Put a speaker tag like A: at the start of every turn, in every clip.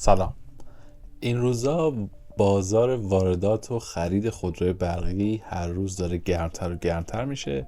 A: سلام. این روزا بازار واردات و خرید خودروی برقی هر روز داره گرمتر و گرمتر میشه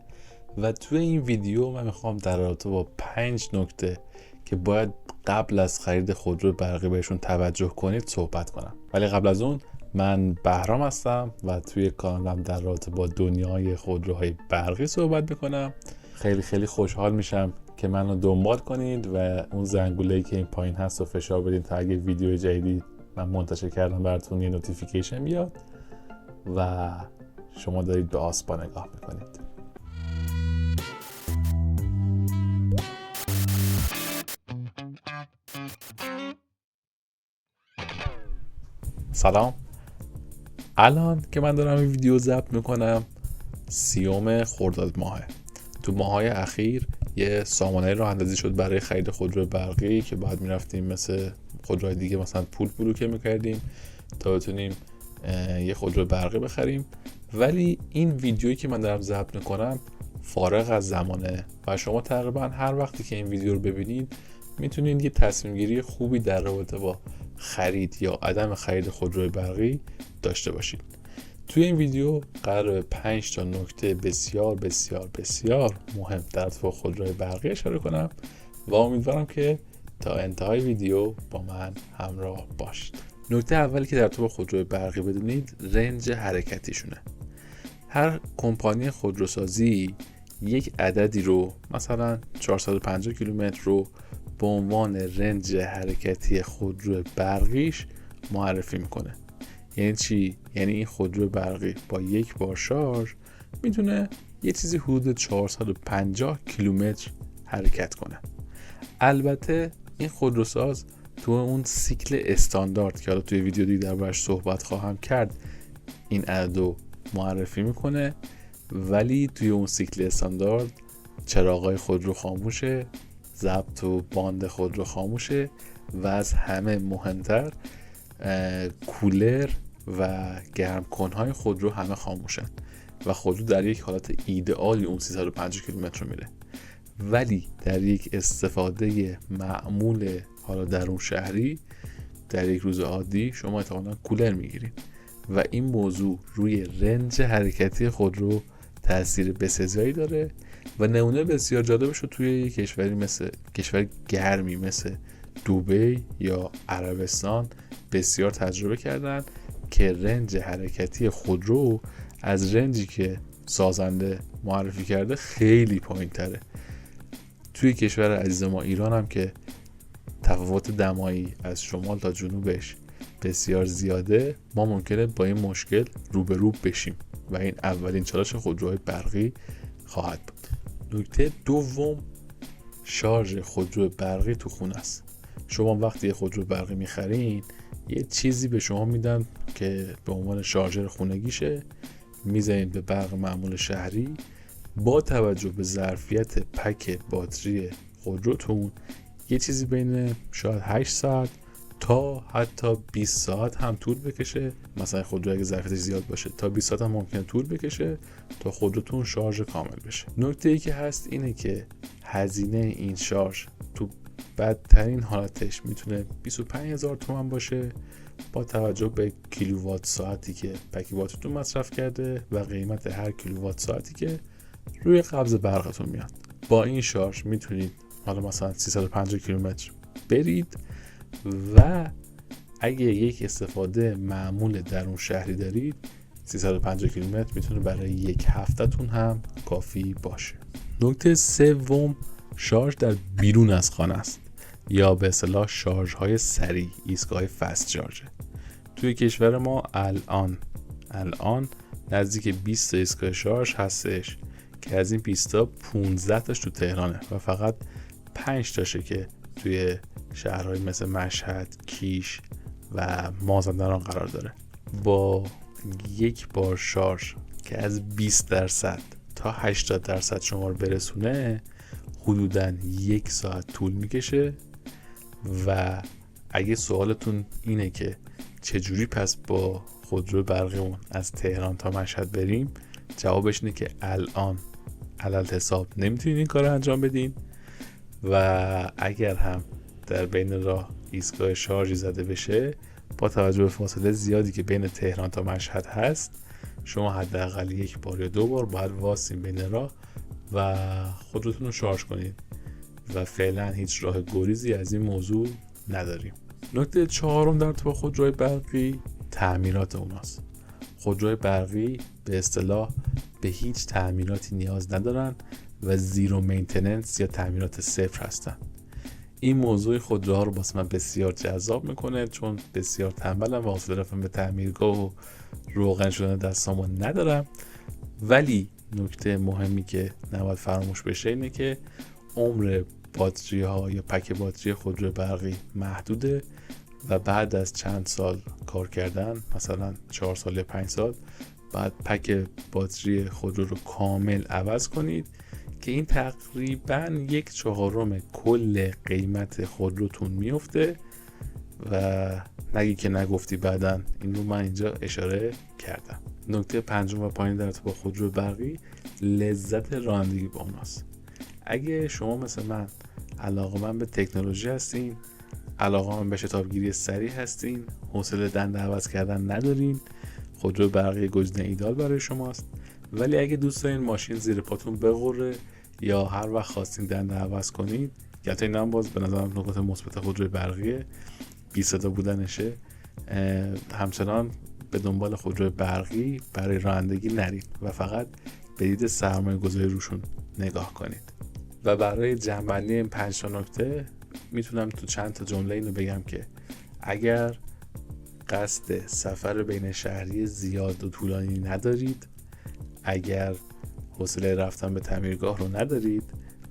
A: و توی این ویدیو من میخوام در رابطه با 5 نکته که باید قبل از خرید خودروی برقی بهشون توجه کنید صحبت کنم. ولی قبل از اون من بهرام هستم و توی کانالم در رابطه با دنیای خودروهای برقی صحبت میکنم. خیلی خوشحال میشم که منو دنبال کنید و اون زنگوله‌ای که این پایین هست رو فشار بدید تا اگه ویدیو جدیدی من منتشر کردم براتون یه نوتیفیکیشن بیاد و شما دارید به آسپا نگاه میکنید. سلام. الان که من دارم این ویدیو ضبط میکنم 30 خرداد ماهه. تو ماهای اخیر یه سامانه راه اندازی شد برای خرید خودرو برقی که بعد میرفتیم مثل خودروهای دیگه مثلا پول بلوکه میکردیم تا بتونیم یه خودرو برقی بخریم. ولی این ویدیویی که من دارم ضبط میکنم فارغ از زمانه و شما تقریبا هر وقتی که این ویدیو رو ببینید میتونید یه تصمیم گیری خوبی در رابطه با خرید یا عدم خرید خودروی برقی داشته باشید. توی این ویدیو قرار 5 تا نکته بسیار مهم در رابطه خودروی برقی اشاره کنم و امیدوارم که تا انتهای ویدیو با من همراه باشید. نکته اولی که در رابطه با خودروی برقی بدونید رنج حرکتیشونه. هر کمپانی خودروسازی یک عددی رو مثلا 450 کیلومتر رو به عنوان رنج حرکتی خودرو برقیش معرفی میکنه. یعنی چی؟ یعنی این خودرو برقی با یک بار شارژ میتونه یه چیزی حدود 450 کیلومتر حرکت کنه. البته این خودروساز تو اون سیکل استاندارد که حالا توی ویدیو دیگه دربارش صحبت خواهم کرد این عددو معرفی میکنه، ولی توی اون سیکل استاندارد چراغای خودرو خاموشه، ضبط و باند خودرو خاموشه و از همه مهمتر کولر و گرم کنهای خودرو همه خاموشن و خودرو در یک حالت ایدئالی اون 350 کیلومتر میره. ولی در یک استفاده معمول حالا درون شهری در یک روز عادی شما احتمالاً کولر میگیرید و این موضوع روی رنج حرکتی خودرو تاثیر بسزایی داره و نمونه بسیار جالبش رو توی کشور گرمی مثل دبی یا عربستان بسیار تجربه کردن که رنج حرکتی خودرو از رنجی که سازنده معرفی کرده خیلی پایین تره. توی کشور عزیز ما ایران هم که تفاوت دمایی از شمال تا جنوبش بسیار زیاده، ما ممکنه با این مشکل روبرو بشیم و این اولین چالش خودروهای برقی خواهد بود. نکته دوم شارژ خودرو برقی تو خونه است. شما وقتی خودرو برقی میخرین یه چیزی به شما میدن که به عنوان شارژر خونگیشه، میزنید به برق معمول شهری. با توجه به ظرفیت پک باتری خودروتون یه چیزی بین شاید 8 ساعت تا حتی 20 ساعت هم طول بکشه. مثلا خودرو اگه ظرفیتش زیاد باشه تا 20 ساعت هم ممکنه طول بکشه تا خودروتون شارژ کامل بشه. نکته ای که هست اینه که هزینه این شارژ تو بدترین حالتش میتونه 25,000 تومان باشه با توجه به کیلووات ساعتی که پک باتریتون مصرف کرده و قیمت هر کیلووات ساعتی که روی قبض برقتون میاد. با این شارژ میتونید حالا مثلا 350 کیلومتر برید و اگه یک استفاده معمول درون شهری دارید 350 کیلومتر میتونه برای یک هفتهتون هم کافی باشه. نکته سوم شارژ در بیرون از خانه است یا به اصطلاح شارژ های سریع، ایستگاه فست شارژ. توی کشور ما الان نزدیک 20 ایستگاه شارژ هستش که از این 20 تا 15 تاش تو تهرانه و فقط 5 تاشه که توی شهرهای مثل مشهد، کیش و مازندران قرار داره. با یک بار شارژ که از 20% تا 80% شما رو برسونه حدوداً 1 ساعت طول میکشه. و اگه سوالتون اینه که چجوری پس با خودرو برقیمون از تهران تا مشهد بریم، جوابش اینه که الان علل حساب نمیتونید این کار رو انجام بدین و اگر هم در بین راه ایستگاه شارژی زده بشه، با توجه به فاصله زیادی که بین تهران تا مشهد هست، شما حداقل 1 بار یا 2 بار باید واسین بین راه و خودتون رو شارژ کنید و فعلا هیچ راه گریزی از این موضوع نداریم. نکته 4 در رابطه با خودروهای برقی تعمیرات اوناست. خودروهای برقی به اصطلاح به هیچ تعمیراتی نیاز ندارن و زیرو مینتیننس یا تعمیرات صفر هستن. این موضوع خودروها رو واسه من بسیار جذاب میکنه، چون بسیار تنبلم و حوصله رفتن به تعمیرگاه و روغن شدن دستامو ندارم. ولی نکته مهمی که نباید فراموش بشه اینه که عمر باتری ها یا پک باتری خودرو برقی محدوده و بعد از چند سال کار کردن، مثلا 4 سال یا 5 سال، بعد پک باتری خودرو رو کامل عوض کنید که این تقریبا 1/4 کل قیمت خودروتون میفته. و نگی که نگفتی بعدن، این رو من اینجا اشاره کردم. نکته 5 و پایین در با خودرو برقی لذت رانندگی با اوناست. اگه شما مثل من علاقه‌مند به تکنولوژی هستین، علاقه‌مند به شتابگیری سریع هستین، حوصله دنده عوض کردن ندارین، خودرو برقی گزینه ایدال برای شماست. ولی اگه دوست دارین ماشین زیر پاتون بغره یا هر وقت خواستین دنده عوض کنید، یا تا این هم باز به نظرم نکات مثبت خودروی برقیه، بی صدا بودنشه، همچنان به دنبال خودروی برقی برای رانندگی نرید و فقط به دید سرمایه گذاری روشون نگاه کنید. و برای جمع‌بندی این 5 نکته میتونم تو چند تا جمله اینو بگم که اگر قصد سفر بین شهری زیاد و طولانی ندارید، اگر حوصله رفتن به تعمیرگاه رو ندارید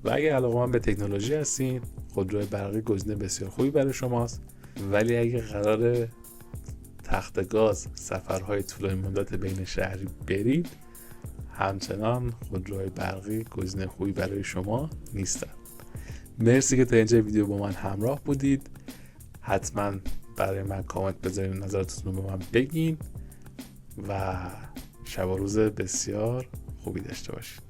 A: و اگر علاقه‌مند به تکنولوژی هستین، خودروی برقی گزینه بسیار خوبی برای شماست. ولی اگه قرار تخت گاز سفرهای طولانی مدت بین شهری برید، همچنان خودروهای برقی گزینه خوبی برای شما نیستن. مرسی که تا اینجا ویدیو با من همراه بودید. حتما برای من کامنت بذارید، نظرتون رو به من بگین و شب و روز بسیار خوبی داشته باشید.